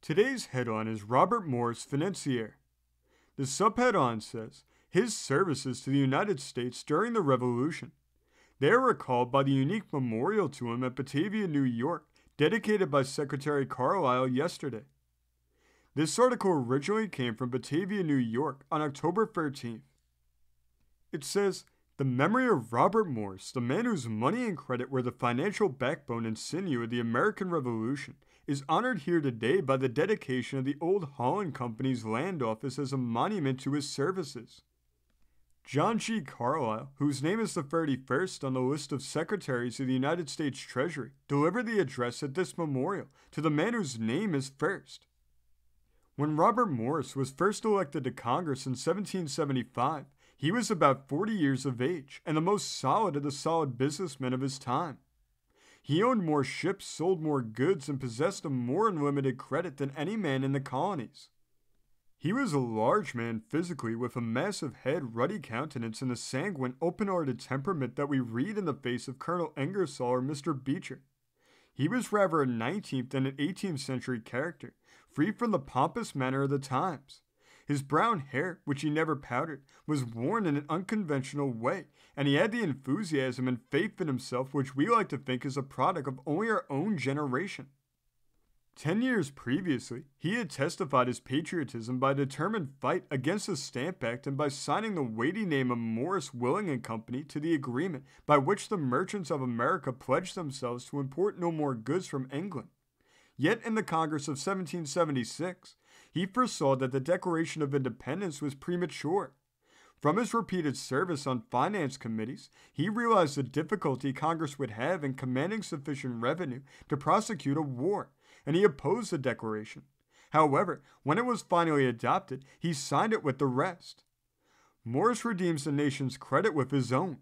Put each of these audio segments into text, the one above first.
Today's headline is Robert Morris Financier. The subheadline says, his services to the United States during the Revolution. They are recalled by the unique memorial to him at Batavia, New York, dedicated by Secretary Carlisle yesterday. This article originally came from Batavia, New York on October 13th. It says, the memory of Robert Morris, the man whose money and credit were the financial backbone and sinew of the American Revolution, is honored here today by the dedication of the Old Holland Company's land office as a monument to his services. John G. Carlisle, whose name is the 31st on the list of secretaries of the United States Treasury, delivered the address at this memorial to the man whose name is first. When Robert Morris was first elected to Congress in 1775, he was about 40 years of age and the most solid of the solid businessmen of his time. He owned more ships, sold more goods, and possessed a more unlimited credit than any man in the colonies. He was a large man physically, with a massive head, ruddy countenance, and the sanguine, open-hearted temperament that we read in the face of Colonel Ingersoll or Mr. Beecher. He was rather a 19th than an 18th century character, free from the pompous manner of the times. His brown hair, which he never powdered, was worn in an unconventional way, and he had the enthusiasm and faith in himself which we like to think is a product of only our own generation. 10 years previously, he had testified his patriotism by a determined fight against the Stamp Act and by signing the weighty name of Morris, Willing & Company to the agreement by which the merchants of America pledged themselves to import no more goods from England. Yet in the Congress of 1776, he foresaw that the Declaration of Independence was premature. From his repeated service on finance committees, he realized the difficulty Congress would have in commanding sufficient revenue to prosecute a war, and he opposed the Declaration. However, when it was finally adopted, he signed it with the rest. Morris redeems the nation's credit with his own.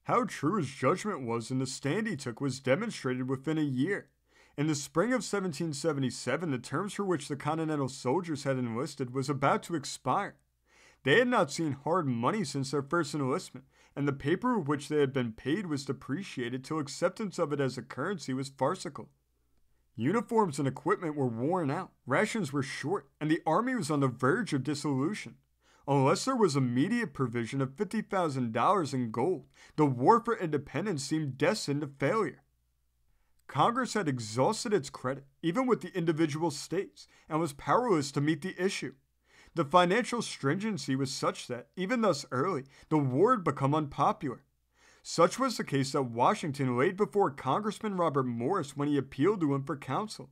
How true his judgment was in the stand he took was demonstrated within a year. In the spring of 1777, the terms for which the Continental soldiers had enlisted was about to expire. They had not seen hard money since their first enlistment, and the paper with which they had been paid was depreciated till acceptance of it as a currency was farcical. Uniforms and equipment were worn out, rations were short, and the army was on the verge of dissolution. Unless there was immediate provision of $50,000 in gold, the war for independence seemed destined to failure. Congress had exhausted its credit, even with the individual states, and was powerless to meet the issue. The financial stringency was such that, even thus early, the war had become unpopular. Such was the case that Washington laid before Congressman Robert Morris when he appealed to him for counsel.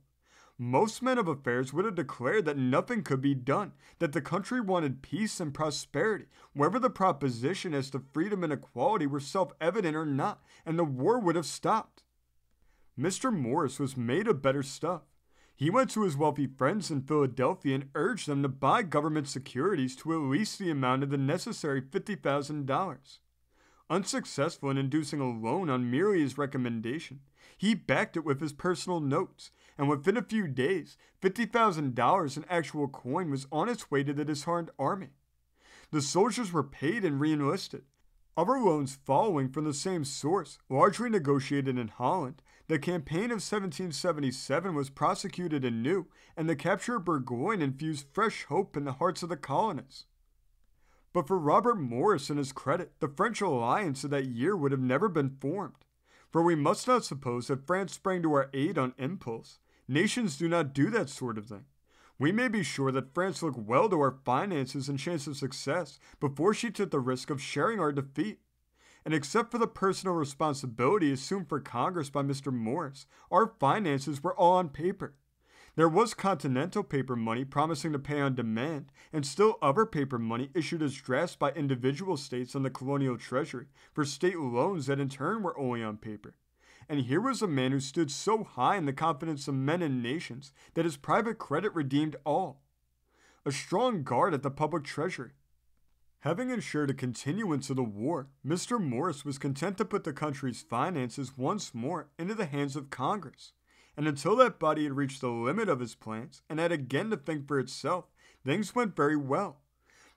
Most men of affairs would have declared that nothing could be done, that the country wanted peace and prosperity, whether the proposition as to freedom and equality were self-evident or not, and the war would have stopped. Mr. Morris was made of better stuff. He went to his wealthy friends in Philadelphia and urged them to buy government securities to at least the amount of the necessary $50,000. Unsuccessful in inducing a loan on merely his recommendation, he backed it with his personal notes, and within a few days, $50,000 in actual coin was on its way to the disarmed army. The soldiers were paid and re-enlisted. Other loans following from the same source, largely negotiated in Holland, the campaign of 1777 was prosecuted anew, and the capture of Burgoyne infused fresh hope in the hearts of the colonists. But for Robert Morris and his credit, the French alliance of that year would have never been formed. For we must not suppose that France sprang to our aid on impulse. Nations do not do that sort of thing. We may be sure that France looked well to our finances and chance of success before she took the risk of sharing our defeat. And except for the personal responsibility assumed for Congress by Mr. Morris, our finances were all on paper. There was continental paper money promising to pay on demand, and still other paper money issued as drafts by individual states on the colonial treasury for state loans that in turn were only on paper. And here was a man who stood so high in the confidence of men and nations that his private credit redeemed all. A strong guard at the public treasury. Having ensured a continuance of the war, Mr. Morris was content to put the country's finances once more into the hands of Congress. And until that body had reached the limit of his plans and had again to think for itself, things went very well.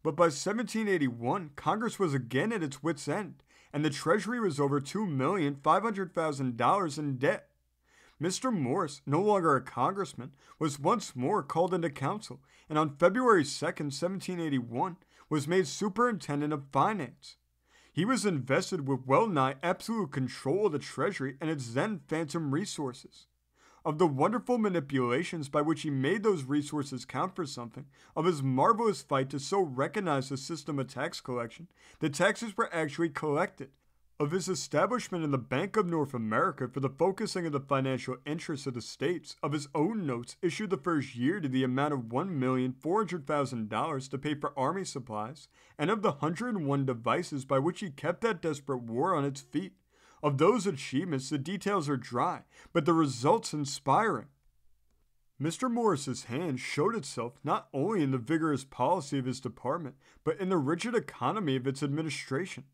But by 1781, Congress was again at its wits' end, and the Treasury was over $2,500,000 in debt. Mr. Morse, no longer a congressman, was once more called into council, and on February 2nd, 1781, was made superintendent of finance. He was invested with well-nigh absolute control of the treasury and its then phantom resources. Of the wonderful manipulations by which he made those resources count for something, of his marvelous fight to so recognize the system of tax collection, the taxes were actually collected, of his establishment in the Bank of North America for the focusing of the financial interests of the states, of his own notes issued the first year to the amount of $1,400,000 to pay for army supplies, and of the 101 devices by which he kept that desperate war on its feet. Of those achievements, the details are dry, but the results inspiring. Mr. Morse's hand showed itself not only in the vigorous policy of his department, but in the rigid economy of its administration.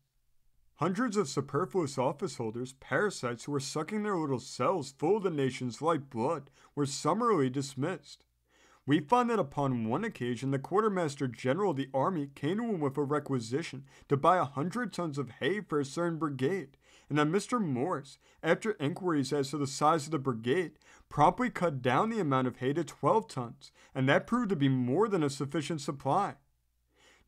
Hundreds of superfluous office holders, parasites who were sucking their little cells full of the nation's lifeblood, were summarily dismissed. We find that upon one occasion the quartermaster general of the army came to him with a requisition to buy 100 tons of hay for a certain brigade, and that Mr. Morse, after inquiries as to the size of the brigade, promptly cut down the amount of hay to 12 tons, and that proved to be more than a sufficient supply.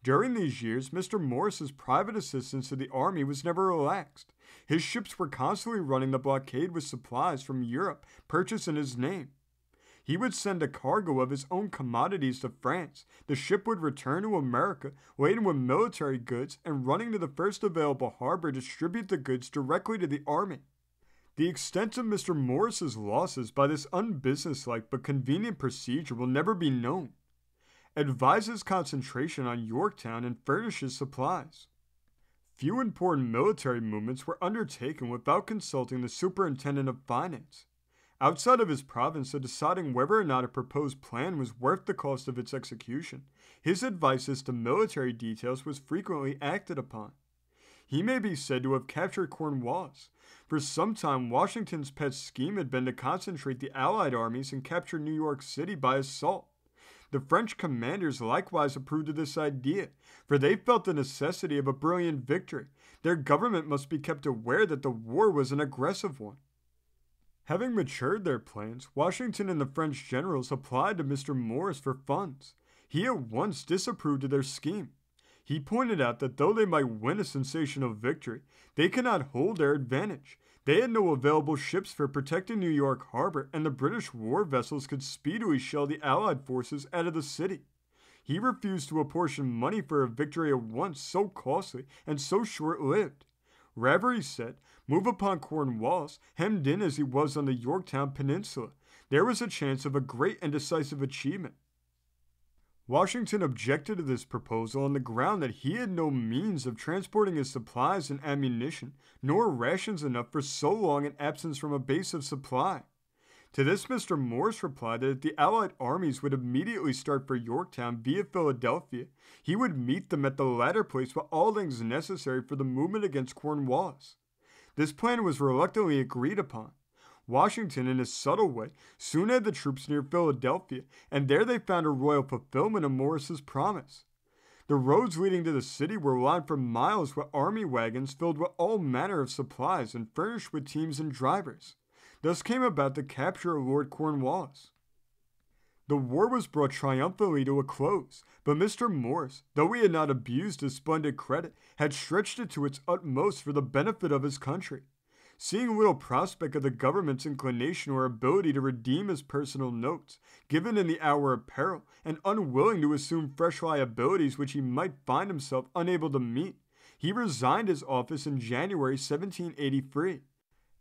During these years, Mr. Morse's private assistance to the army was never relaxed. His ships were constantly running the blockade with supplies from Europe purchased in his name. He would send a cargo of his own commodities to France. The ship would return to America laden with military goods and running to the first available harbor distribute the goods directly to the army. The extent of Mr. Morse's losses by this unbusinesslike but convenient procedure will never be known. Advises concentration on Yorktown and furnishes supplies. Few important military movements were undertaken without consulting the superintendent of finance. Outside of his province of deciding whether or not a proposed plan was worth the cost of its execution, his advice as to military details was frequently acted upon. He may be said to have captured Cornwallis. For some time, Washington's pet scheme had been to concentrate the Allied armies and capture New York City by assault. The French commanders likewise approved of this idea, for they felt the necessity of a brilliant victory. Their government must be kept aware that the war was an aggressive one. Having matured their plans, Washington and the French generals applied to Mr. Morse for funds. He at once disapproved of their scheme. He pointed out that though they might win a sensational victory, they could not hold their advantage. They had no available ships for protecting New York Harbor, and the British war vessels could speedily shell the Allied forces out of the city. He refused to apportion money for a victory at once so costly and so short-lived. Rather, he said, move upon Cornwallis, hemmed in as he was on the Yorktown Peninsula. There was a chance of a great and decisive achievement. Washington objected to this proposal on the ground that he had no means of transporting his supplies and ammunition, nor rations enough for so long an absence from a base of supply. To this Mr. Morse replied that if the Allied armies would immediately start for Yorktown via Philadelphia, he would meet them at the latter place with all things necessary for the movement against Cornwallis. This plan was reluctantly agreed upon. Washington, in a subtle way, soon had the troops near Philadelphia, and there they found a royal fulfillment of Morse's promise. The roads leading to the city were lined for miles with army wagons filled with all manner of supplies and furnished with teams and drivers. Thus came about the capture of Lord Cornwallis. The war was brought triumphantly to a close, but Mr. Morse, though he had not abused his splendid credit, had stretched it to its utmost for the benefit of his country. Seeing little prospect of the government's inclination or ability to redeem his personal notes, given in the hour of peril, and unwilling to assume fresh liabilities which he might find himself unable to meet, he resigned his office in January 1783.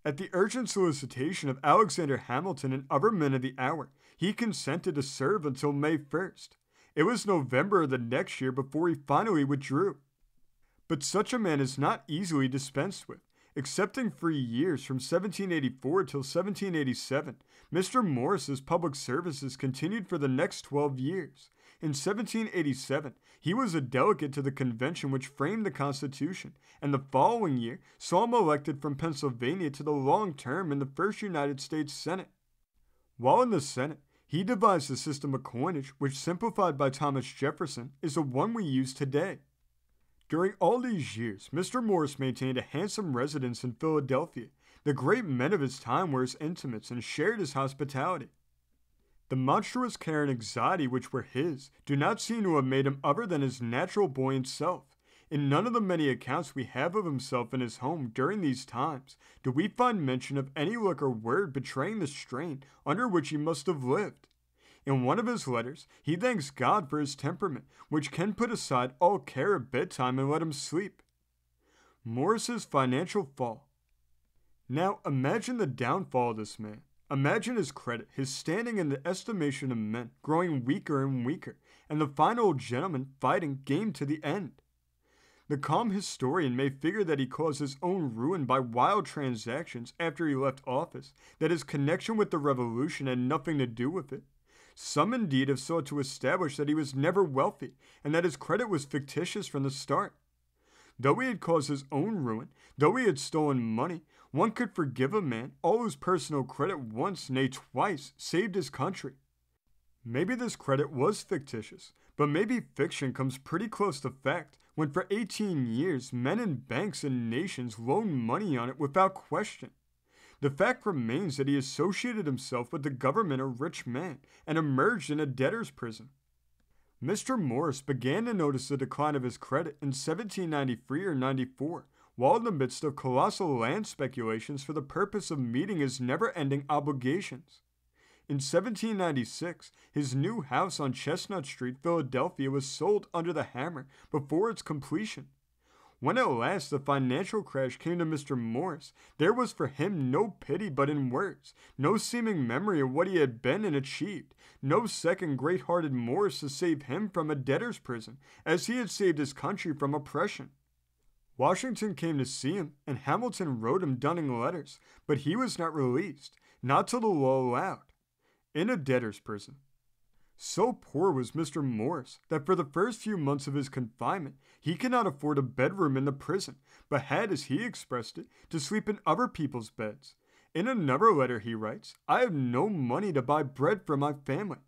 At the urgent solicitation of Alexander Hamilton and other men of the hour, he consented to serve until May 1st. It was November of the next year before he finally withdrew. But such a man is not easily dispensed with. Excepting 3 years from 1784 till 1787, Mr. Morse's public services continued for the next 12 years. In 1787, he was a delegate to the convention which framed the Constitution, and the following year saw him elected from Pennsylvania to the long term in the first United States Senate. While in the Senate, he devised a system of coinage which, simplified by Thomas Jefferson, is the one we use today. During all these years, Mr. Morse maintained a handsome residence in Philadelphia. The The great men of his time were his intimates and shared his hospitality. The monstrous care and anxiety which were his do not seem to have made him other than his natural buoyant self. In none of the many accounts we have of himself in his home during these times do we find mention of any look or word betraying the strain under which he must have lived. In one of his letters, he thanks God for his temperament, which can put aside all care at bedtime and let him sleep. Morris's financial fall. Now imagine the downfall of this man. Imagine his credit, his standing in the estimation of men, growing weaker and weaker, and the fine old gentleman fighting game to the end. The calm historian may figure that he caused his own ruin by wild transactions after he left office, that his connection with the revolution had nothing to do with it. Some indeed have sought to establish that he was never wealthy, and that his credit was fictitious from the start. Though he had caused his own ruin, though he had stolen money, one could forgive a man all whose personal credit once, nay twice, saved his country. Maybe this credit was fictitious, but maybe fiction comes pretty close to fact when for 18 years men in banks and nations loaned money on it without question. The fact remains that he associated himself with the government a rich man and emerged in a debtor's prison. Mr. Morris began to notice the decline of his credit in 1793 or 94, while in the midst of colossal land speculations for the purpose of meeting his never-ending obligations. In 1796, his new house on Chestnut Street, Philadelphia, was sold under the hammer before its completion. When at last the financial crash came to Mr. Morris, there was for him no pity but in words, no seeming memory of what he had been and achieved, no second great-hearted Morris to save him from a debtor's prison, as he had saved his country from oppression. Washington came to see him, and Hamilton wrote him dunning letters, but he was not released, not till the law allowed. In a debtor's prison. So poor was Mr. Morris that for the first few months of his confinement, he could not afford a bedroom in the prison, but had, as he expressed it, to sleep in other people's beds. In another letter he writes, "I have no money to buy bread for my family."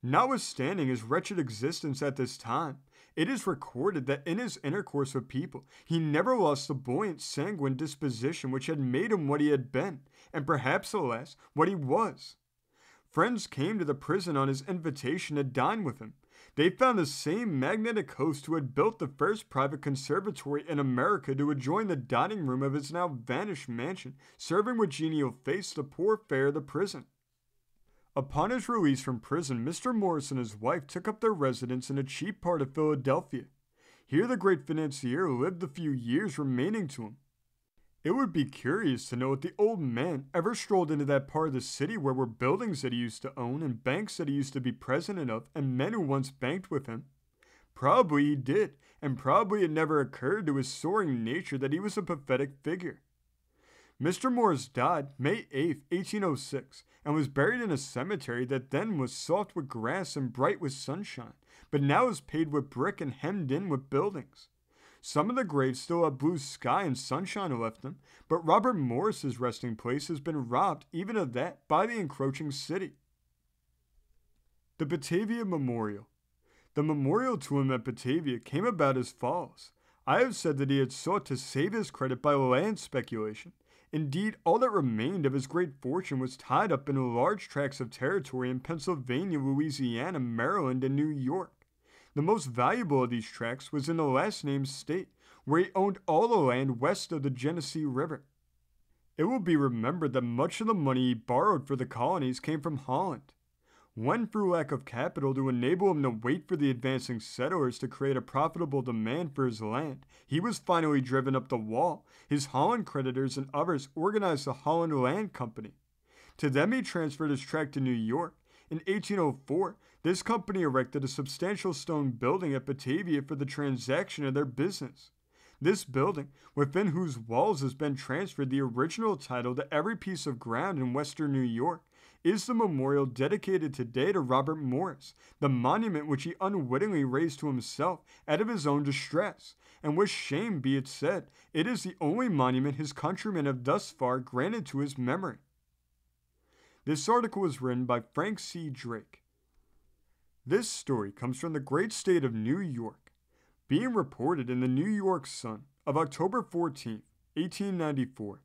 Notwithstanding his wretched existence at this time, it is recorded that in his intercourse with people, he never lost the buoyant, sanguine disposition which had made him what he had been, and perhaps, alas, what he was. Friends came to the prison on his invitation to dine with him. They found the same magnetic host who had built the first private conservatory in America to adjoin the dining room of his now vanished mansion, serving with genial face the poor fare of the prison. Upon his release from prison, Mr. Morris and his wife took up their residence in a cheap part of Philadelphia. Here the great financier lived the few years remaining to him. It would be curious to know if the old man ever strolled into that part of the city where were buildings that he used to own and banks that he used to be president of and men who once banked with him. Probably he did, and probably it never occurred to his soaring nature that he was a pathetic figure. Mr. Morris died May 8, 1806, and was buried in a cemetery that then was soft with grass and bright with sunshine, but now is paved with brick and hemmed in with buildings. Some of the graves still have blue sky and sunshine left them, but Robert Morris's resting place has been robbed even of that by the encroaching city. The Batavia Memorial. The memorial to him at Batavia came about as follows. I have said that he had sought to save his credit by land speculation. Indeed, all that remained of his great fortune was tied up in large tracts of territory in Pennsylvania, Louisiana, Maryland, and New York. The most valuable of these tracts was in the last named state, where he owned all the land west of the Genesee River. It will be remembered that much of the money he borrowed for the colonies came from Holland. When, through lack of capital to enable him to wait for the advancing settlers to create a profitable demand for his land, he was finally driven up the wall, his Holland creditors and others organized the Holland Land Company. To them he transferred his tract to New York. In 1804, this company erected a substantial stone building at Batavia for the transaction of their business. This building, within whose walls has been transferred the original title to every piece of ground in western New York, is the memorial dedicated today to Robert Morris, the monument which he unwittingly raised to himself out of his own distress, and with shame be it said, it is the only monument his countrymen have thus far granted to his memory. This article was written by Frank C. Drake. This story comes from the great state of New York, being reported in the New York Sun of October 14, 1894.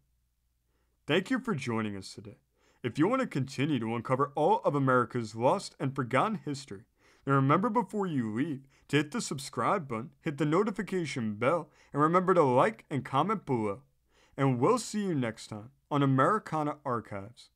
Thank you for joining us today. If you want to continue to uncover all of America's lost and forgotten history, then remember before you leave to hit the subscribe button, hit the notification bell, and remember to like and comment below. And we'll see you next time on Americana Archives.